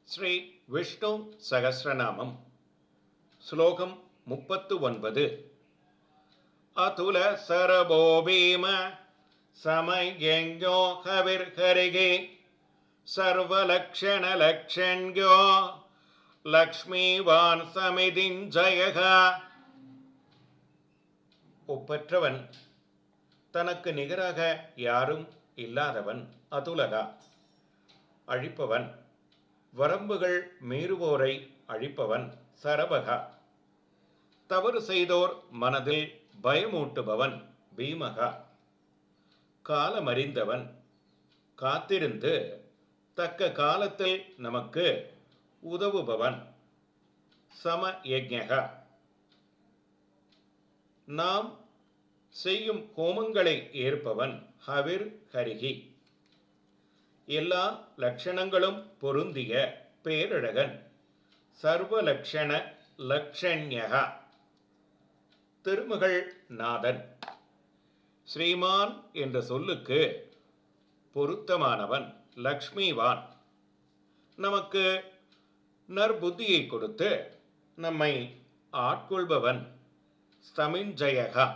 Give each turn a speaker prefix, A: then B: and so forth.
A: ஸ்ரீ விஷ்ணு சகஸ்ரநாமம் ஸ்லோகம் 39. அதுல சரபோ பீம சமயஞோ ஹவிர்ஹரிகே சர்வலக்ஷணலக்ஷண்யோ லக்ஷ்மிவான் சமிதிஞ்சயக. ஒப்பற்றவன், தனக்கு நிகராக யாரும் இல்லாதவன், அதுலகா அழிப்பவன், வரம்புகள் மீறுவோரை அழிப்பவன், சரபகா தவறு செய்தோர் மனதில் பயமூட்டுபவன், பீமகா காலமறிந்தவன், காத்திருந்து தக்க காலத்தில் நமக்கு உதவுபவன், சமயஜ்ஞகா நாம் செய்யும் ஹோமங்களை ஏற்பவன், ஹவிர் ஹரிகி எல்லா லட்சணங்களும் பொருந்திய பேரழகன், சர்வலக்ஷண லக்ஷண்யகா திருமகள் நாதன். ஸ்ரீமான் என்ற சொல்லுக்கு பொருத்தமானவன், லக்ஷ்மிவான் நமக்கு நற்புத்தியை கொடுத்து நம்மை ஆட்கொள்பவன், ஸ்தமிஞ்சயகா